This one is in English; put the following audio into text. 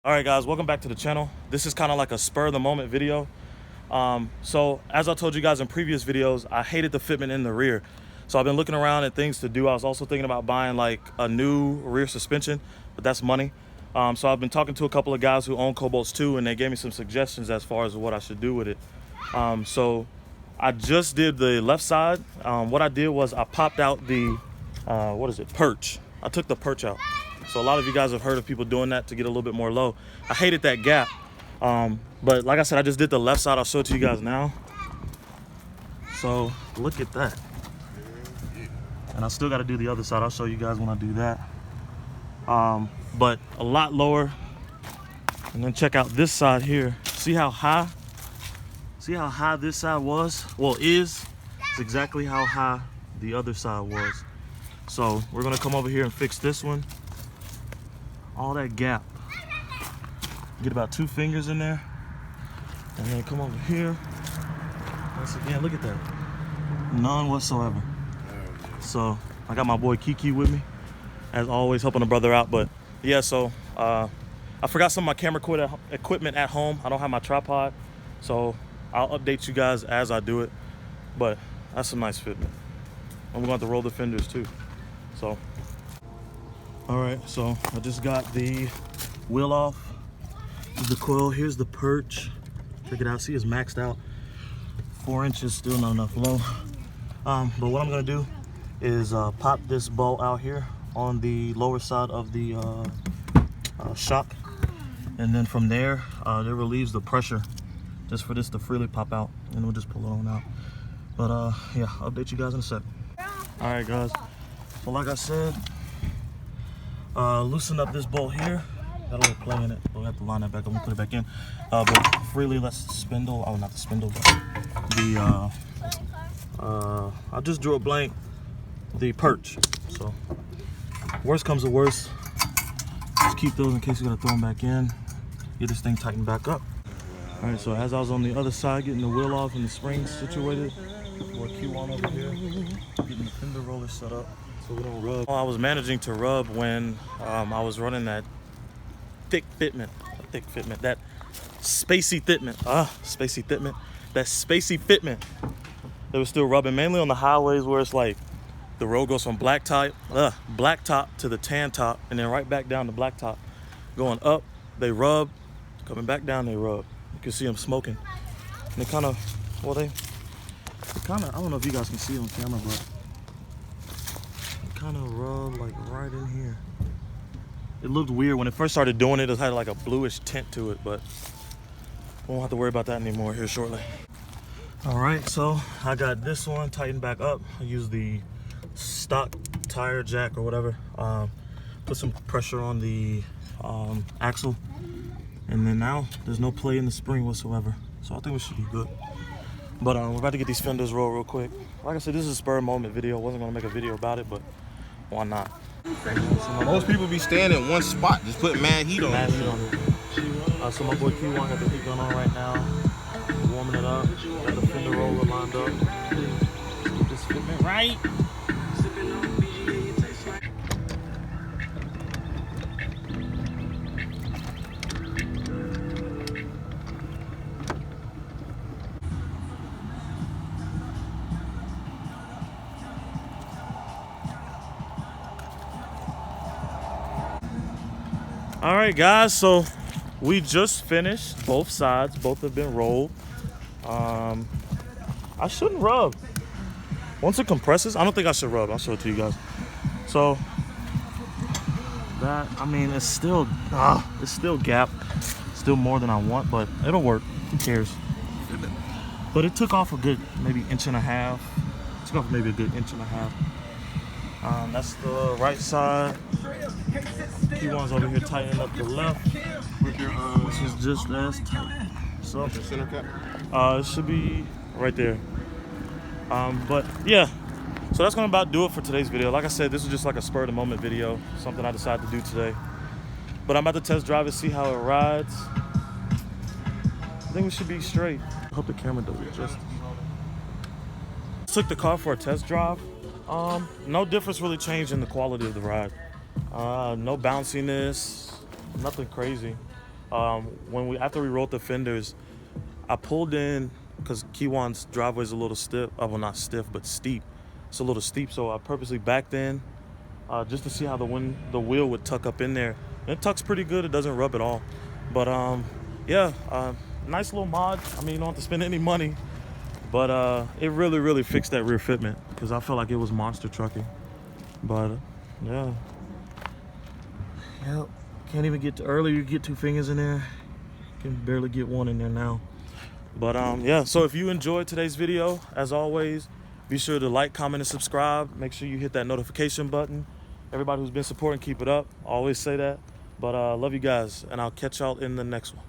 All right, guys, welcome back to the channel. This is kind of like a spur of the moment video. So as I told you guys in previous videos, I hated the fitment in the rear. So I've been looking around at things to do. I was also thinking about buying like a new rear suspension, but that's money. So I've been talking to a couple of guys who own Cobalts too, and they gave me some suggestions as far as what I should do with it. So I just did the left side. What I did was I popped out the, perch. I took the perch out. So a lot of you guys have heard of people doing that to get a little bit more low. I hated that gap. But like I said, I just did the left side. I'll show it to you guys now. So look at that. And I still got to do the other side. I'll show you guys when I do that. But a lot lower. And then check out this side here. See how high? See how high this side was? Well, is. It's exactly how high the other side was. So we're gonna come over here and fix this one. All that gap. Get about 2 fingers in there. And then come over here. Once again, look at that. None whatsoever. So I got my boy Kiki with me, as always, helping a brother out. But yeah, so I forgot some of my camera equipment at home. I don't have my tripod, so I'll update you guys as I do it. But that's a nice fitment. And we're going to have to roll the fenders too. So all right, so I just got the wheel off. Here's the coil, here's the perch. Check it out, see it's maxed out. 4 inches, still not enough low. But what I'm gonna do is pop this bolt out here on the lower side of the shock. And then from there, it relieves the pressure just for this to freely pop out, and we'll just pull it on out. But yeah, I'll update you guys in a sec. All right, guys, so like I said, loosen up this bolt here. Got a little play in it. We'll have to line that back up and put it back in. But freely let's spindle. Oh, not the spindle, but the I just drew a blank. The perch. So worst comes to worst, just keep those in case you gotta throw them back in. Get this thing tightened back up. All right. So as I was on the other side, getting the wheel off and the springs situated, more Q1 over here, getting the fender roller set up. So we don't rub. I was managing to rub when I was running that thick fitment, that spacey fitment, that spacey fitment. It was still rubbing, mainly on the highways where it's like the road goes from black top to the tan top, and then right back down to black top. Going up, they rub, coming back down, they rub. You can see them smoking. And they kind of, well, they kind of, I don't know if you guys can see it on camera, but kind of rub like right in here. It looked weird when it first started doing it. It had like a bluish tint to it, but we won't have to worry about that anymore here shortly. All right, so I got this one tightened back up. I used the stock tire jack or whatever. Put some pressure on the axle, and then now there's no play in the spring whatsoever. So I think we should be good. But we're about to get these fenders rolled real quick. Like I said, this is a spur of the moment video. I wasn't gonna make a video about it, but why not? Most people be staying in one spot, just put mad heat on it. So my boy Q1 got the heat gun on right now. Warming it up. Got the fender roller lined up. Let's get this fitment right. All right, guys, so we just finished both sides. Both have been rolled. I shouldn't rub. Once it compresses, I don't think I should rub. I'll show it to you guys. So that, I mean, it's still gap, still more than I want, but it'll work. Who cares? But it took off a good maybe inch and a half. Took off maybe a good inch and a half. That's the right side. Q1's over here tightening up the left, which is just as tight. So Center cap? it should be right there. But yeah, so that's gonna about do it for today's video. Like I said, this was just like a spur of the moment video, something I decided to do today. But I'm about to test drive it, see how it rides. I think we should be straight. I hope the camera does it justice. Took the car for a test drive. No difference really changed in the quality of the ride. No bounciness, nothing crazy. After we rolled the fenders, I pulled in because Kiwan's driveway is a little stiff. Well, not stiff, but steep. It's a little steep, so I purposely backed in just to see how the wheel would tuck up in there. And it tucks pretty good. It doesn't rub at all. But yeah, nice little mod. I mean, you don't have to spend any money, but it really fixed that rear fitment because I felt like it was monster trucking. But yeah, yep. Can't even get to earlier. You get 2 fingers in there. Can barely get 1 in there now. But yeah. So if you enjoyed today's video, as always, be sure to like, comment, and subscribe. Make sure you hit that notification button. Everybody who's been supporting, keep it up. I always say that. But love you guys, and I'll catch y'all in the next one.